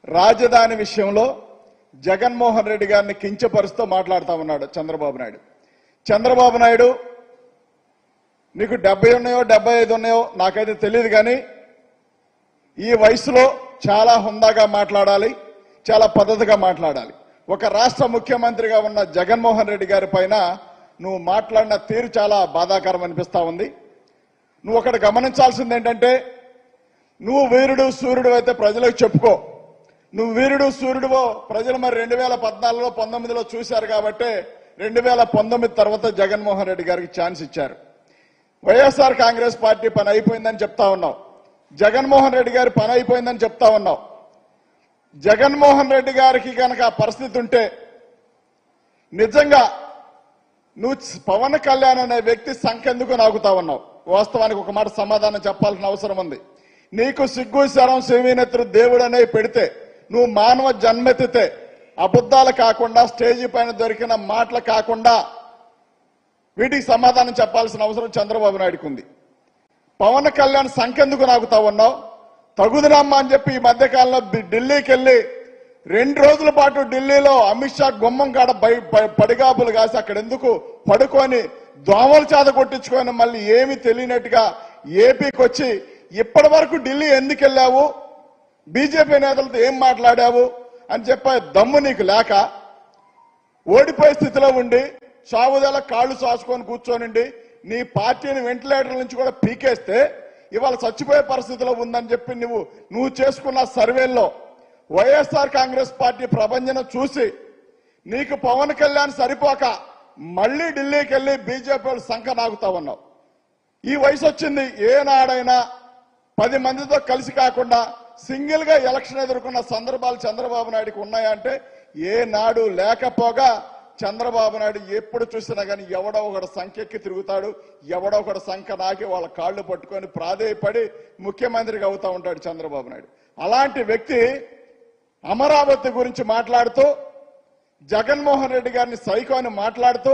రాజధాని విషయంలో జగన్మోహన్ రెడ్డి గారిని కించపరుస్తూ మాట్లాడుతూ ఉన్నాడు చంద్రబాబు నాయుడు. చంద్రబాబు నాయుడు నీకు 70 ఉన్నాయో 75 ఉన్నాయో నాకైతే తెలియదు, కానీ ఈ వయసులో చాలా హుందాగా మాట్లాడాలి, చాలా పద్ధతిగా మాట్లాడాలి. ఒక రాష్ట్ర ముఖ్యమంత్రిగా ఉన్న జగన్మోహన్ రెడ్డి గారి పైన నువ్వు మాట్లాడిన తీరు చాలా బాధాకరం అనిపిస్తా ఉంది. నువ్వు ఒకటి గమనించాల్సింది ఏంటంటే, నువ్వు వీరుడు సూర్యుడు అయితే ప్రజలకు చెప్పుకో. నువ్వు వీరుడు సూర్యుడువో ప్రజలు మరి 2014లో 19లో చూశారు కాబట్టి 2019 తర్వాత జగన్మోహన్ రెడ్డి గారికి ఛాన్స్ ఇచ్చారు. వైఎస్ఆర్ కాంగ్రెస్ పార్టీ పని అయిపోయిందని చెప్తా ఉన్నావు, జగన్మోహన్ రెడ్డి గారి పని అయిపోయిందని చెప్తా ఉన్నావు. జగన్మోహన్ రెడ్డి గారికి కనుక ఆ పరిస్థితి ఉంటే నిజంగా నువ్వు పవన్ కళ్యాణ్ అనే వ్యక్తి సంఖ్యెందుకు నాగుతా ఉన్నావు? వాస్తవానికి ఒక మాట సమాధానం చెప్పాల్సిన అవసరం ఉంది. నీకు సిగ్గు శరం శివీనెత్తురు దేవుడు అనే పెడితే నువ్వు మానవ జన్మెత్తితే అబద్ధాలు కాకుండా స్టేజీ పైన దొరికిన మాటలు కాకుండా వీటికి సమాధానం చెప్పాల్సిన అవసరం చంద్రబాబు నాయుడుకు ఉంది. పవన్ కళ్యాణ్ సంఖ్యెందుకు నాగుతా ఉన్నావు? తగుదనమ్మా అని చెప్పి ఈ మధ్యకాలంలో ఢిల్లీకి వెళ్ళి 2 రోజుల పాటు ఢిల్లీలో అమిత్ షా గుమ్మం కాడ పడిగాపులు కాసి అక్కడ ఎందుకు పడుకొని దోమల చేత కొట్టించుకొని మళ్ళీ ఏమి తెలియనట్టుగా ఏపీకి వచ్చి ఇప్పటి వరకు ఢిల్లీ ఎందుకు వెళ్ళావు, బీజేపీ నేతలతో ఏం మాట్లాడావు అని చెప్పే దమ్ము నీకు లేక ఓడిపోయే స్థితిలో ఉండి సావుదల కాళ్ళు సాసుకొని కూర్చోనండి నీ పార్టీని వెంటిలేటర్ నుంచి కూడా పీకేస్తే ఇవాళ చచ్చిపోయే పరిస్థితిలో ఉందని చెప్పి నువ్వు చేసుకున్న సర్వేల్లో వైఎస్ఆర్ కాంగ్రెస్ పార్టీ ప్రభంజన చూసి నీకు పవన్ కళ్యాణ్ సరిపోక మళ్ళీ ఢిల్లీకి వెళ్ళి బీజేపీ సంఖ నాగుతా ఉన్నావు. ఈ వయసు వచ్చింది, ఏనాడైనా 10 మందితో కలిసి కాకుండా సింగిల్ గా ఎలక్షన్ ఎదుర్కొన్న సందర్భాలు చంద్రబాబు నాయుడుకి ఉన్నాయంటే ఏనాడు లేకపోగా చంద్రబాబు నాయుడు ఎప్పుడు చూసినా కానీ ఎవడో ఒకటి సంఖ్యకి తిరుగుతాడు, ఎవడో ఒకటి సంఖ్య నాకి వాళ్ళ కాళ్ళు పట్టుకొని ప్రాధేయపడి ముఖ్యమంత్రిగా అవుతా ఉంటాడు చంద్రబాబు నాయుడు. అలాంటి వ్యక్తి అమరావతి గురించి మాట్లాడుతూ జగన్మోహన్ రెడ్డి గారిని సైకో అని మాట్లాడుతూ